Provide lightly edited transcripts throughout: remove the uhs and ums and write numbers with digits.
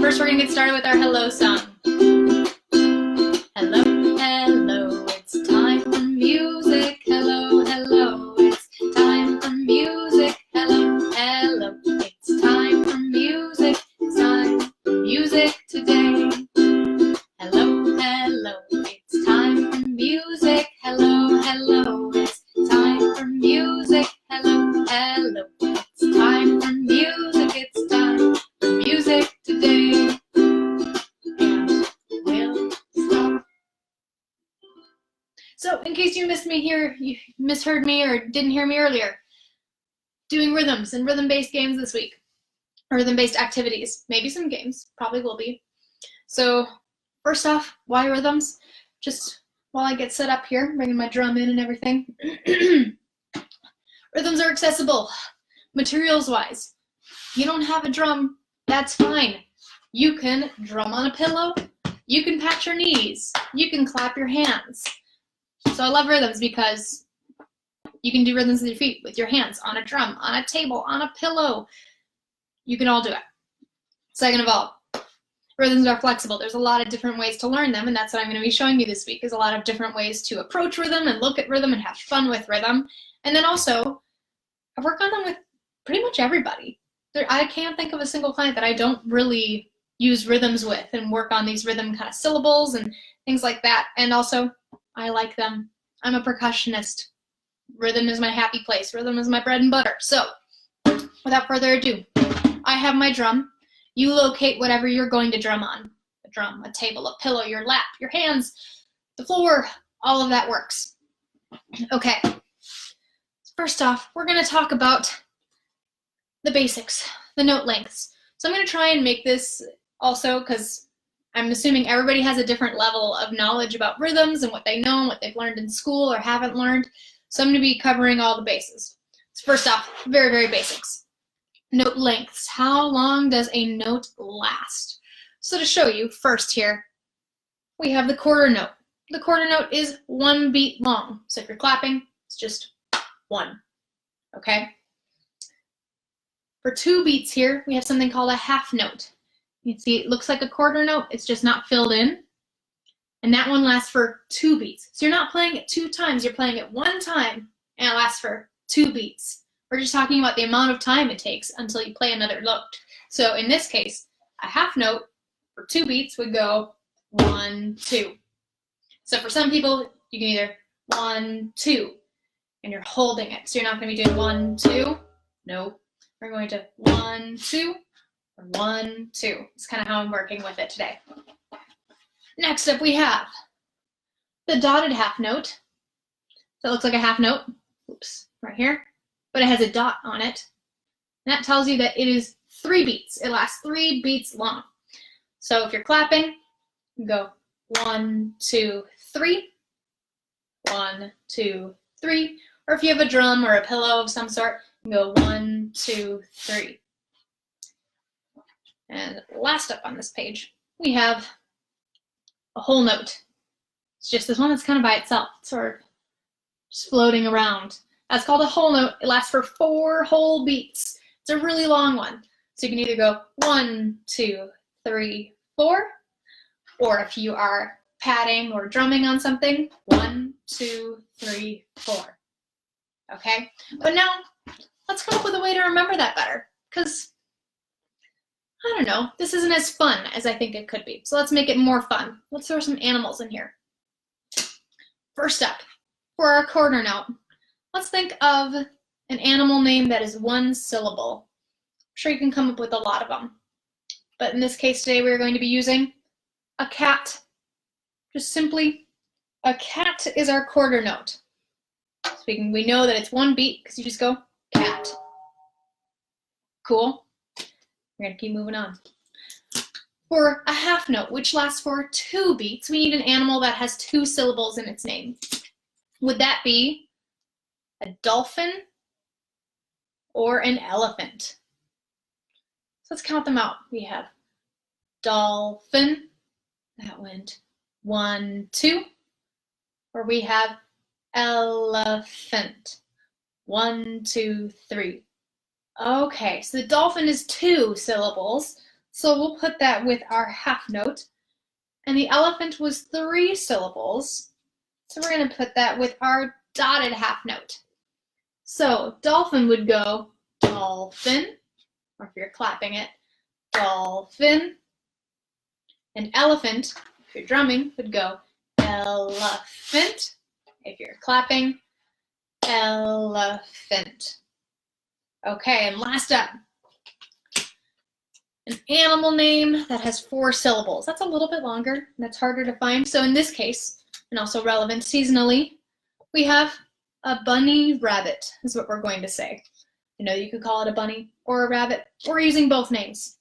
First, we're gonna get started with our hello song. Hello, hello, it's time for music. Hello, hello, it's time for music. Hello, hello, it's time for music. It's time for music today. Hello, hello, it's time for music. Hello, hello, it's time for music. Hello, hello, it's time for music. It's time for music today. So, in case you missed me here, you misheard me or didn't hear me earlier, doing rhythms and rhythm-based games this week, or rhythm-based activities. Maybe some games, probably will be. So, first off, why rhythms? Just while I get set up here, bringing my drum in and everything. Rhythms are accessible, materials-wise. You don't have a drum, that's fine. You can drum on a pillow, you can pat your knees, you can clap your hands. So I love rhythms because you can do rhythms with your feet, with your hands, on a drum, on a table, on a pillow. You can all do it. Second of all, rhythms are flexible. There's a lot of different ways to learn them, and that's what I'm going to be showing you this week, is a lot of different ways to approach rhythm and look at rhythm and have fun with rhythm. And then also, I've worked on them with pretty much everybody. I can't think of a single client that I don't really use rhythms with and work on these rhythm kind of syllables and things like that. And also, I like them. I'm a percussionist. Rhythm is my happy place. Rhythm is my bread and butter. So, without further ado, I have my drum. You locate whatever you're going to drum on. A drum, a table, a pillow, your lap, your hands, the floor, all of that works. Okay. First off, we're going to talk about the basics, the note lengths. So I'm going to try and make this also, because I'm assuming everybody has a different level of knowledge about rhythms and what they know and what they've learned in school or haven't learned. So I'm going to be covering all the bases. So first off, very, very basics. Note lengths. How long does a note last? So to show you, first here, we have the quarter note. The quarter note is 1 beat long. So if you're clapping, it's just 1. Okay? For 2 beats here, we have something called a half note. You can see it looks like a quarter note, it's just not filled in. And that one lasts for 2 beats. So you're not playing it 2 times, you're playing it 1 time, and it lasts for 2 beats. We're just talking about the amount of time it takes until you play another note. So in this case, a half note for 2 beats would go 1, 2. So for some people, you can either 1, 2, and you're holding it. So you're not going to be doing 1, 2. No. We're going to 1, 2. 1, 2. It's kind of how I'm working with it today. Next up we have the dotted half note. So it looks like a half note, oops, right here, but it has a dot on it. And that tells you that it is 3 beats. It lasts 3 beats long. So if you're clapping, you go 1, 2, 3, 1, 2, 3. Or if you have a drum or a pillow of some sort, you go 1, 2, 3. And last up on this page, we have a whole note. It's just this one that's kind of by itself, sort of just floating around. That's called a whole note. It lasts for 4 whole beats. It's a really long one. So you can either go 1, 2, 3, 4, or if you are patting or drumming on something, 1, 2, 3, 4. Okay? But now, let's come up with a way to remember that better, because I don't know, this isn't as fun as I think it could be. So let's make it more fun. Let's throw some animals in here. First up, for our quarter note, let's think of an animal name that is 1 syllable. I'm sure you can come up with a lot of them. But in this case today, we're going to be using a cat. Just simply, a cat is our quarter note. So we know that it's 1 beat because you just go cat. Cool. We're going to keep moving on. For a half note, which lasts for 2 beats, we need an animal that has 2 syllables in its name. Would that be a dolphin or an elephant? So let's count them out. We have dolphin. That went 1, 2. Or we have elephant. 1, 2, 3. Okay, so the dolphin is 2 syllables. So we'll put that with our half note. And the elephant was 3 syllables. So we're going to put that with our dotted half note. So dolphin would go dolphin, or if you're clapping it, dolphin. And elephant, if you're drumming, would go elephant. If you're clapping, elephant. Okay, and last up, an animal name that has 4 syllables. That's a little bit longer, that's harder to find. So in this case, and also relevant seasonally, we have a bunny rabbit is what we're going to say. You know, you could call it a bunny or a rabbit. We're using both names.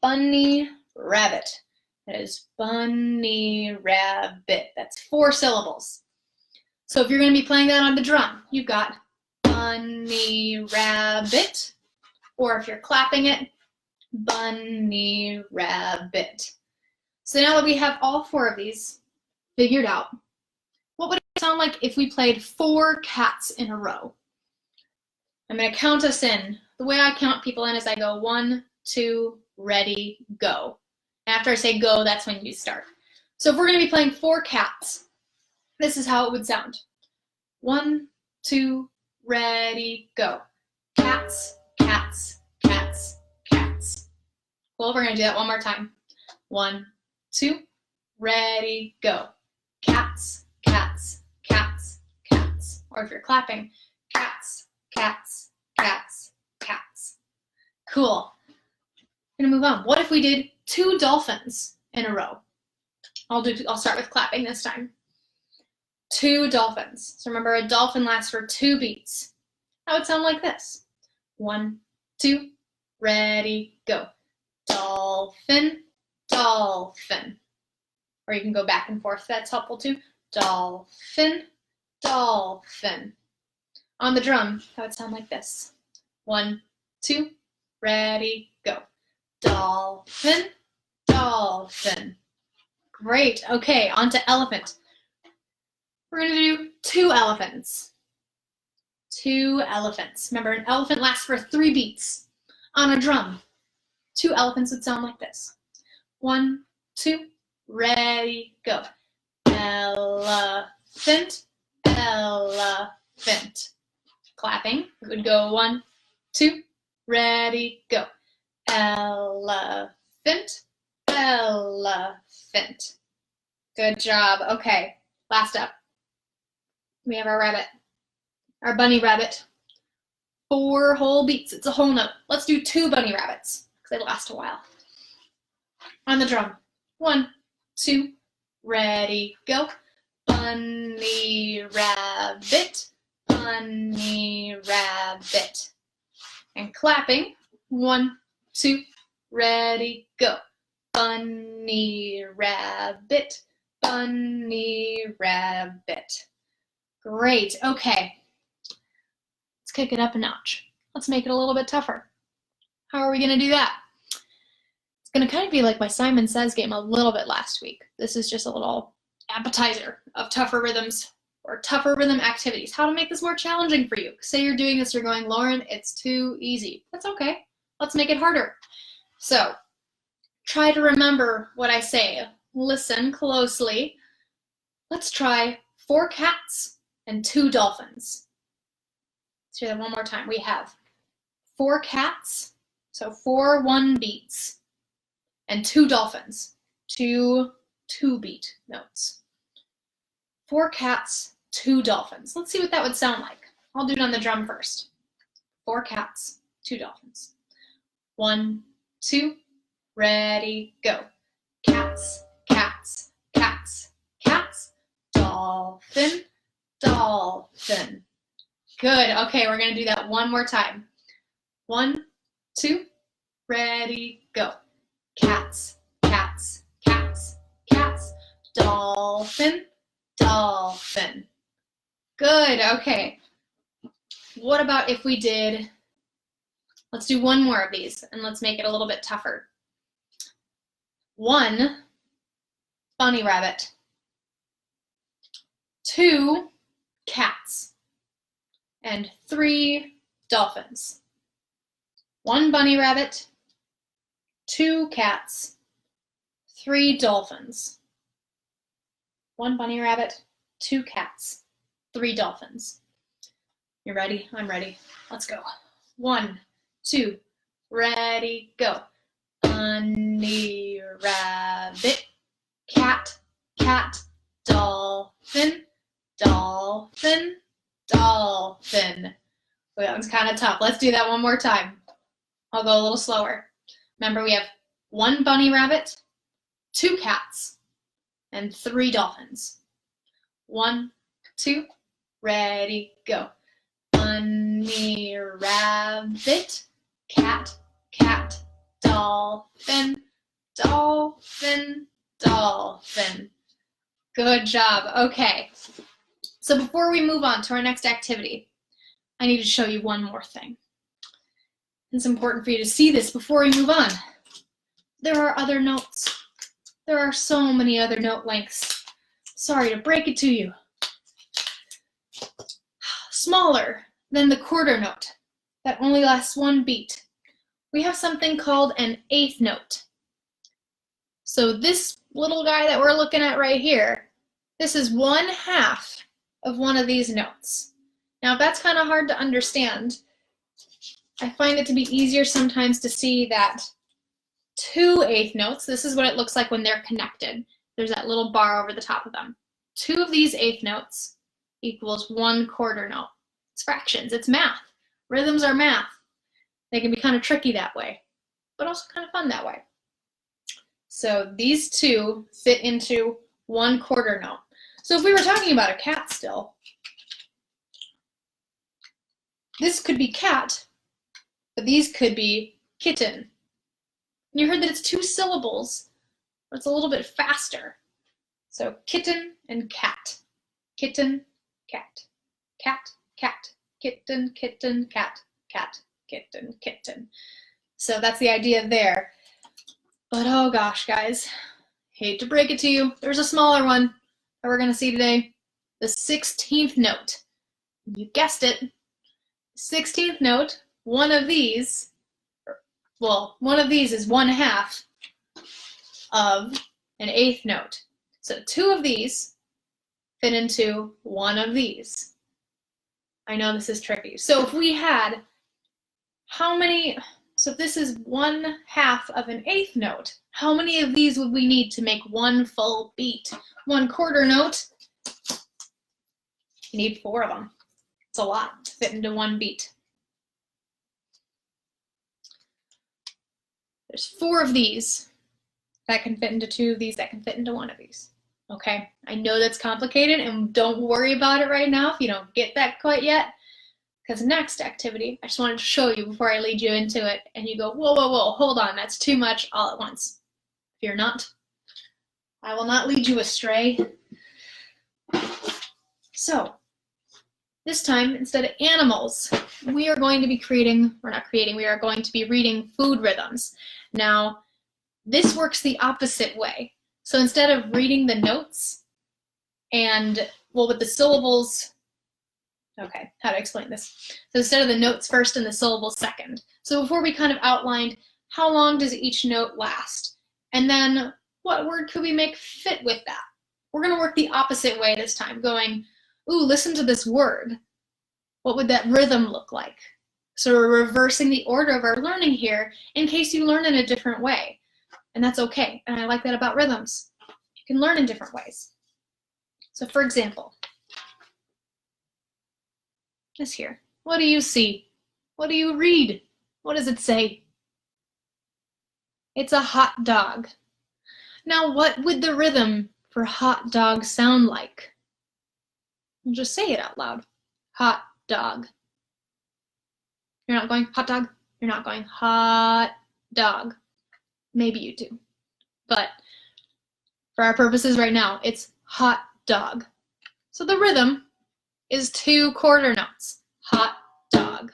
Bunny rabbit. That is bunny rabbit. That's 4 syllables. So if you're going to be playing that on the drum, you've got bunny rabbit, or if you're clapping it, bunny rabbit. So now that we have all 4 of these figured out, what would it sound like if we played 4 cats in a row? I'm going to count us in. The way I count people in is I go 1, 2, ready, go. After I say go, that's when you start. So if we're going to be playing 4 cats, this is how it would sound. 1, 2, ready, go. Cats, cats, cats, cats. Well, we're going to do that one more time. 1, 2, ready, go. Cats, cats, cats, cats. Or if you're clapping, cats, cats, cats, cats. Cool. I'm gonna move on. What if we did 2 dolphins in a row? I'll start with clapping this time. 2 dolphins. So remember, a dolphin lasts for 2 beats. That would sound like this. 1, 2, ready, go. Dolphin, dolphin. Or you can go back and forth. That's helpful too. Dolphin, dolphin. On the drum, that would sound like this. 1, 2, ready, go. Dolphin, dolphin. Great. Okay, on to elephant. We're going to do 2 elephants. 2 elephants. Remember, an elephant lasts for 3 beats. On a drum, 2 elephants would sound like this. 1, 2, ready, go. Elephant, elephant. Clapping, it would go 1, 2, ready, go. Elephant, elephant. Good job. Okay, last up. We have our rabbit, our bunny rabbit. 4 whole beats. It's a whole note. Let's do 2 bunny rabbits because they last a while. On the drum. 1, 2, ready, go. Bunny rabbit, bunny rabbit. And clapping. 1, 2, ready, go. Bunny rabbit, bunny rabbit. Great. Okay. Let's kick it up a notch. Let's make it a little bit tougher. How are we going to do that? It's going to kind of be like my Simon Says game a little bit last week. This is just a little appetizer of tougher rhythms or tougher rhythm activities. How to make this more challenging for you. Say you're doing this, you're going, Lauren, it's too easy. That's okay. Let's make it harder. So try to remember what I say. Listen closely. Let's try 4 cats and 2 dolphins. Let's do that one more time. We have 4 cats, so 4 1 beats, and 2 dolphins, 2 2 beat notes. 4 cats, 2 dolphins. Let's see what that would sound like. I'll do it on the drum first. 4 cats, 2 dolphins. 1, 2, ready, go. Cats, cats, cats, cats. Dolphin, dolphin. Good. Okay, we're going to do that one more time. 1, 2, ready, go. Cats, cats, cats, cats. Dolphin, dolphin. Good. Okay. What about if we did, let's do 1 more of these and let's make it a little bit tougher. 1 bunny rabbit. 2 cats. And 3 dolphins. 1 bunny rabbit, 2 cats, 3 dolphins. 1 bunny rabbit, 2 cats, 3 dolphins. You ready? I'm ready. Let's go. 1, 2, ready, go. Bunny rabbit, cat, cat, dolphin, dolphin, dolphin. That one's kind of tough. Let's do that one more time. I'll go a little slower. Remember, we have 1 bunny rabbit, 2 cats, and 3 dolphins. 1, 2, ready, go. Bunny rabbit, cat, cat, dolphin, dolphin, dolphin. Good job. Okay. So before we move on to our next activity, I need to show you one more thing. It's important for you to see this before we move on. There are other notes. There are so many other note lengths. Sorry to break it to you. Smaller than the quarter note that only lasts 1 beat. We have something called an eighth note. So this little guy that we're looking at right here, this is 1/2 of one of these notes. Now, if that's kind of hard to understand, I find it to be easier sometimes to see that 2 eighth notes, this is what it looks like when they're connected. There's that little bar over the top of them. 2 of these eighth notes equals 1 quarter note. It's fractions, it's math. Rhythms are math. They can be kind of tricky that way, but also kind of fun that way. So these 2 fit into 1 quarter note. So if we were talking about a cat still, this could be cat, but these could be kitten. And you heard that it's 2 syllables, but it's a little bit faster. So kitten and cat. Kitten, cat. Cat, cat. Kitten, kitten, cat. Cat, kitten, kitten. So that's the idea there. But oh gosh, guys, hate to break it to you, there's a smaller one that we're gonna see today. The 16th note. You guessed it. 16th note, one of these is 1/2 of an eighth note. So 2 of these fit into 1 of these. I know this is tricky. So if we had so if this is 1/2 of an eighth note, how many of these would we need to make 1 full beat? 1 quarter note, you need 4 of them. It's a lot to fit into 1 beat. There's 4 of these that can fit into 2 of these that can fit into 1 of these. Okay, I know that's complicated, and don't worry about it right now if you don't get that quite yet, because next activity, I just wanted to show you before I lead you into it, and you go, whoa, whoa, whoa, hold on, that's too much all at once. Fear not, I will not lead you astray. So, this time, instead of animals, we are going to be we are going to be reading food rhythms. Now, this works the opposite way. So instead of reading the notes and, with the syllables, okay, how to explain this? So instead of the notes first and the syllables second. So before we kind of outlined how long does each note last? And then what word could we make fit with that? We're going to work the opposite way this time, going, ooh, listen to this word. What would that rhythm look like? So we're reversing the order of our learning here in case you learn in a different way. And that's okay. And I like that about rhythms. You can learn in different ways. So for example, this here. What do you see? What do you read? What does it say? It's a hot dog. Now what would the rhythm for hot dog sound like? We'll just say it out loud. Hot dog. You're not going hot dog. You're not going hot dog. Maybe you do. But for our purposes right now, it's hot dog. So the rhythm is 2 quarter notes. Hot dog.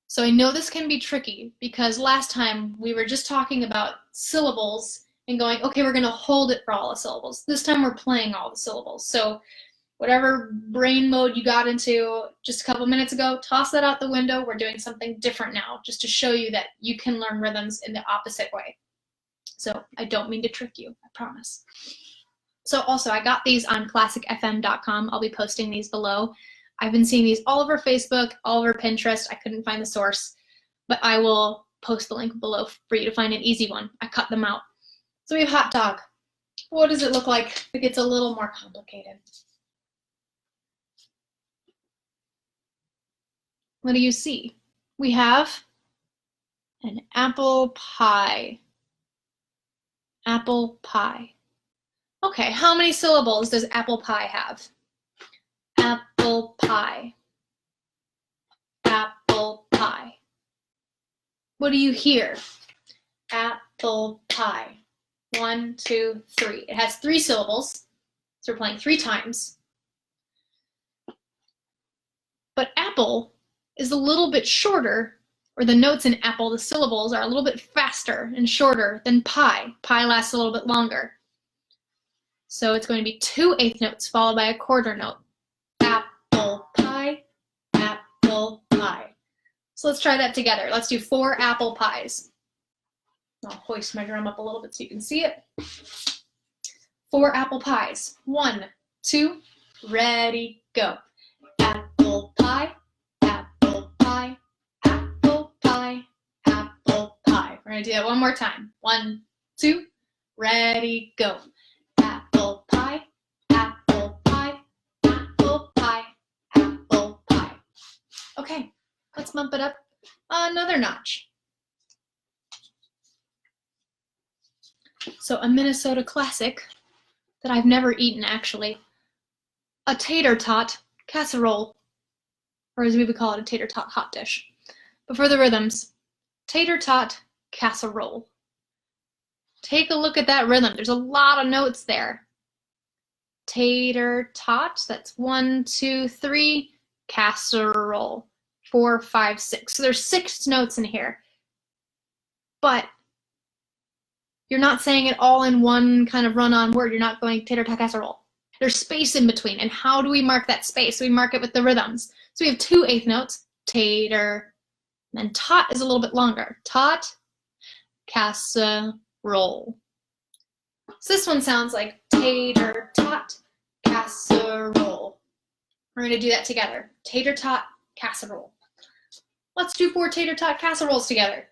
So I know this can be tricky because last time we were just talking about syllables and going, okay, we're going to hold it for all the syllables. This time we're playing all the syllables. So Whatever brain mode you got into just a couple minutes ago, toss that out the window. We're doing something different now, just to show you that you can learn rhythms in the opposite way. So I don't mean to trick you, I promise. So also, I got these on classicfm.com. I'll be posting these below. I've been seeing these all over Facebook, all over Pinterest. I couldn't find the source, but I will post the link below for you to find an easy one. I cut them out. So we have hot dog. What does it look like if it gets a little more complicated? What do you see? We have an apple pie. Apple pie. Okay, how many syllables does apple pie have? Apple pie. Apple pie. What do you hear? Apple pie. 1, 2, 3. It has 3 syllables, so we're playing 3 times. But apple is a little bit shorter, or the notes in apple, the syllables are a little bit faster and shorter than pie. Pie lasts a little bit longer. So it's going to be 2 eighth notes followed by a quarter note. Apple pie, apple pie. So let's try that together. Let's do 4 apple pies. I'll hoist my drum up a little bit so you can see it. 4 apple pies. 1, 2, ready, go. Apple pie, apple pie, apple pie, apple pie. We're going to do that one more time. 1, 2, ready, go. Apple pie, apple pie, apple pie, apple pie. Okay, let's bump it up another notch. So a Minnesota classic that I've never eaten actually, a tater tot casserole, or as we would call it, a tater tot hot dish. But for the rhythms, tater tot casserole. Take a look at that rhythm. There's a lot of notes there. Tater tot, that's 1, 2, 3, casserole, 4, 5, 6. So there's 6 notes in here. But you're not saying it all in one kind of run-on word. You're not going tater tot casserole. There's space in between. And how do we mark that space? We mark it with the rhythms. So we have 2 eighth notes, tater, and then tot is a little bit longer. Tot, casserole. So this one sounds like tater tot casserole. We're going to do that together. Tater tot casserole. Let's do 4 tater tot casseroles together.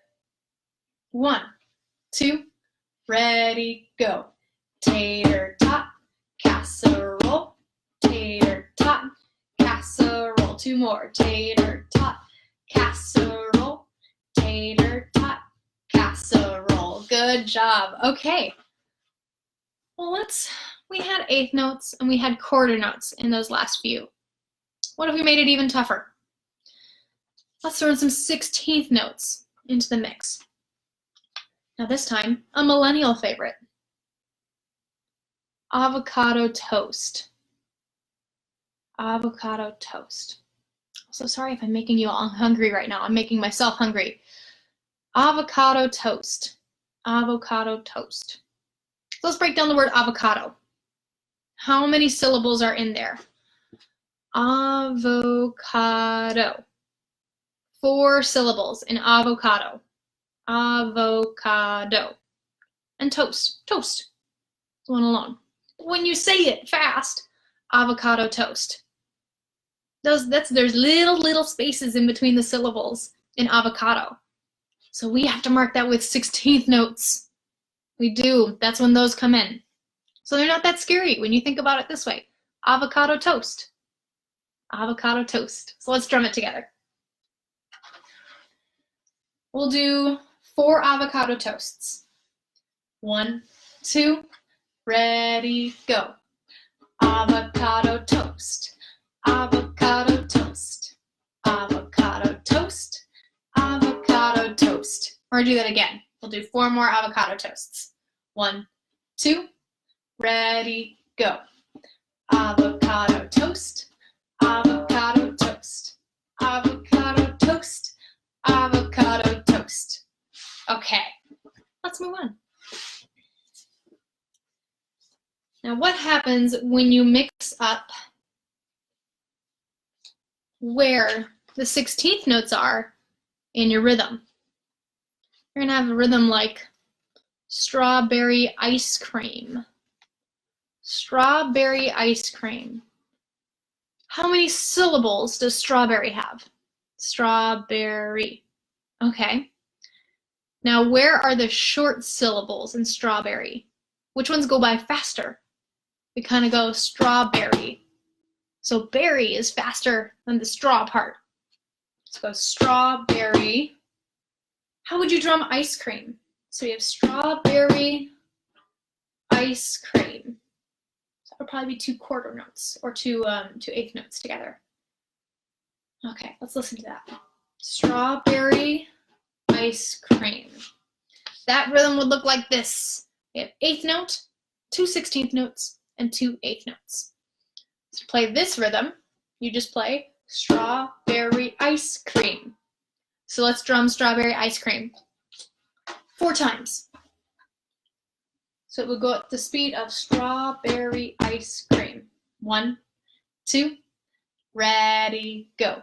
1, 2, ready, go. Tater tot casserole. Tater tot casserole. 2 more. Tater tot casserole. Tater tot casserole. Good job. Okay. Well, we had eighth notes and we had quarter notes in those last few. What if we made it even tougher? Let's throw in some 16th notes into the mix. Now this time, a millennial favorite. Avocado toast. Avocado toast. So sorry if I'm making you all hungry right now. I'm making myself hungry. Avocado toast. Avocado toast. So let's break down the word avocado. How many syllables are in there? Avocado. 4 syllables in avocado. Avocado. And toast. Toast. One alone. When you say it fast, avocado toast. There's little spaces in between the syllables in avocado. So we have to mark that with 16th notes. We do. That's when those come in. So they're not that scary when you think about it this way. Avocado toast. Avocado toast. So let's drum it together. We'll do 4 avocado toasts. 1, 2, ready, go. Avocado toast. Avocado toast. Avocado toast. Avocado toast. We're gonna do that again. We'll do 4 more avocado toasts. 1, 2, ready, go. Avocado toast. Avocado toast. Avocado toast. Avocado toast. Okay, let's move on. Now what happens when you mix up where the 16th notes are in your rhythm. You're gonna have a rhythm like strawberry ice cream. Strawberry ice cream. How many syllables does strawberry have? Strawberry. Okay. Now, where are the short syllables in strawberry? Which ones go by faster? We kind of go strawberry. So berry is faster than the straw part. Let's go strawberry. How would you drum ice cream? So we have strawberry ice cream. So that would probably be 2 quarter notes or 2 eighth notes together. Okay, let's listen to that. Strawberry ice cream. That rhythm would look like this. We have 8th note, 2 16th notes, and 2 8th notes. To play this rhythm, you just play strawberry ice cream. So let's drum strawberry ice cream 4 times. So it would go at the speed of strawberry ice cream. 1, 2, ready, go.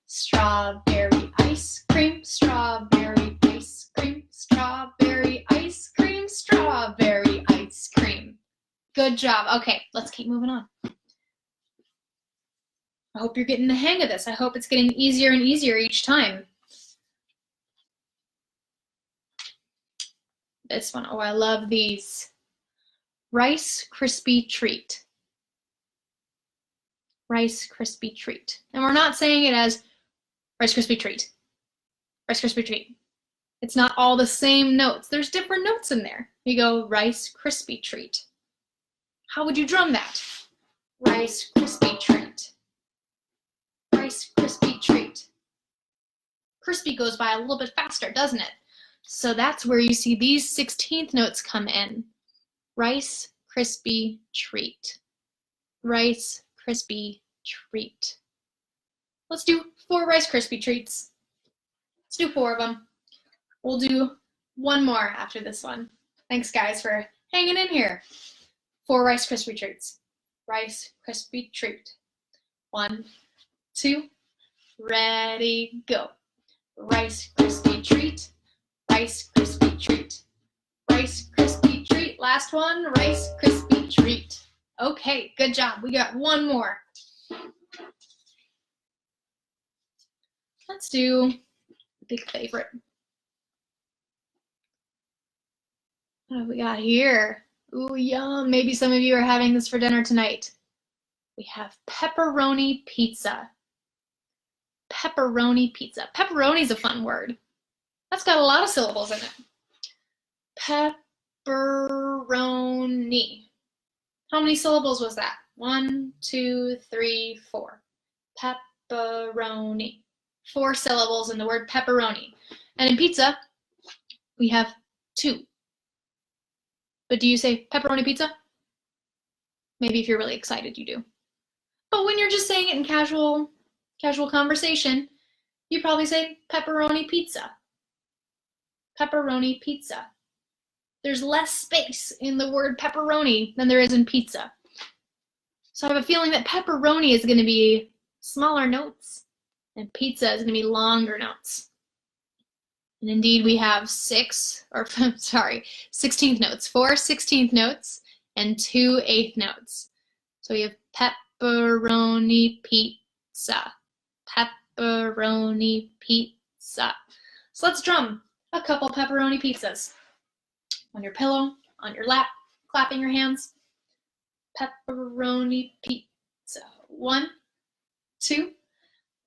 Strawberry ice cream, strawberry ice cream, strawberry ice cream, strawberry ice cream. Good job. Okay, let's keep moving on. I hope you're getting the hang of this. I hope it's getting easier and easier each time. This one, oh, I love these. Rice Krispie Treat. Rice Krispie Treat. And we're not saying it as Rice Krispie Treat. Rice Krispie Treat. It's not all the same notes. There's different notes in there. You go Rice Krispie Treat. How would you drum that? Rice Krispie Treat. Rice Krispie Treat. Crispy goes by a little bit faster, doesn't it? So that's where you see these 16th notes come in. Rice Krispie Treat. Rice Krispie Treat. Let's do 4 Rice Krispie Treats. Let's do 4 of them. We'll do 1 more after this one. Thanks, guys, for hanging in here. 4 Rice Krispie Treats. Rice Krispie Treat. 1, 2, ready, go. Rice Krispie Treat. Rice Krispie Treat. Rice Krispie Treat. Last one, Rice Krispie Treat. Okay, good job. We got 1 more. Let's do a big favorite. What have we got here? Ooh, yum. Maybe some of you are having this for dinner tonight. We have pepperoni pizza. Pepperoni pizza. Pepperoni is a fun word. That's got a lot of syllables in it. Pepperoni. How many syllables was that? 1, 2, 3, 4. Pepperoni. 4 syllables in the word pepperoni. And in pizza, we have 2. But do you say pepperoni pizza? Maybe if you're really excited, you do. But when you're just saying it in casual conversation, you probably say pepperoni pizza. Pepperoni pizza. There's less space in the word pepperoni than there is in pizza. So I have a feeling that pepperoni is going to be smaller notes and pizza is going to be longer notes. And indeed we have 16th notes, 4 16th notes and 2 8th notes. So we have pepperoni pizza, pepperoni pizza. So let's drum a couple pepperoni pizzas. On your pillow, on your lap, clapping your hands. Pepperoni pizza. 1, 2,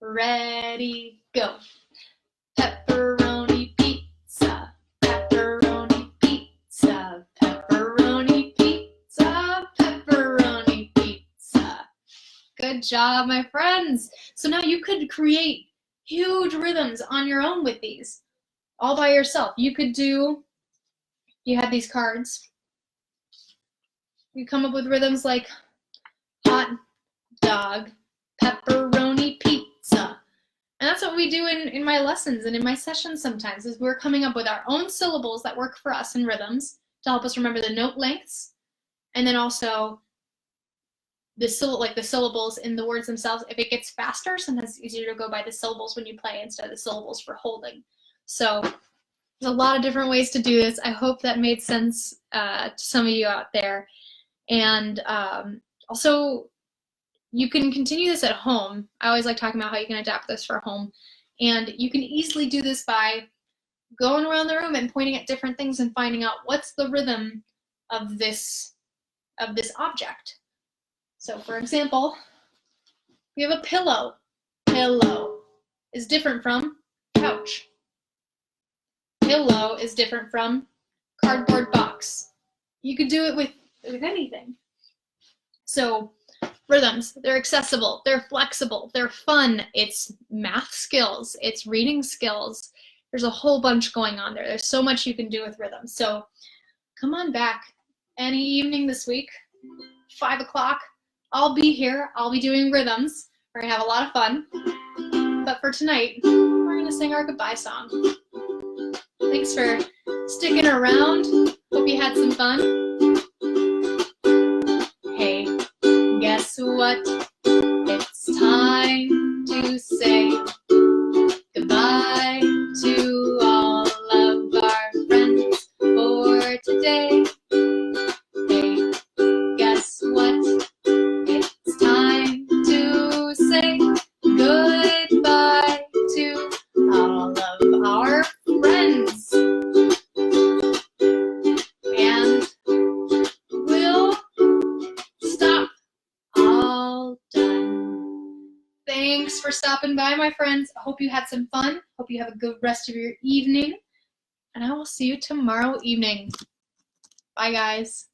ready, go. Pepperoni pizza, pepperoni pizza, pepperoni pizza, pepperoni pizza. Good job, my friends. So now you could create huge rhythms on your own with these, all by yourself. You could do, you had these cards. You come up with rhythms like hot dog, pepperoni pizza. And that's what we do in my lessons and in my sessions sometimes, is we're coming up with our own syllables that work for us in rhythms to help us remember the note lengths, and then also the syllables in the words themselves. If it gets faster, sometimes it's easier to go by the syllables when you play instead of the syllables for holding. So there's a lot of different ways to do this. I hope that made sense to some of you out there. And also, you can continue this at home. I always like talking about how you can adapt this for home. And you can easily do this by going around the room and pointing at different things and finding out what's the rhythm of this object. So for example, we have a pillow. Pillow is different from couch. Pillow is different from cardboard box. You could do it with anything. So rhythms, they're accessible, they're flexible, they're fun. It's math skills, it's reading skills. There's a whole bunch going on there. There's so much you can do with rhythms. So come on back any evening this week, 5 o'clock. I'll be here. I'll be doing rhythms. We're going to have a lot of fun. But for tonight, we're going to sing our goodbye song. Thanks for sticking around. Hope you had some fun. Hey, guess what? It's time to say goodbye to all of our friends for today. Hey, guess what? It's time to say goodbye to all of our friends. And we'll stop. All done. Thanks for stopping by, my friends. I hope you had some fun. Hope you have a good rest of your evening. And I will see you tomorrow evening. Bye, guys.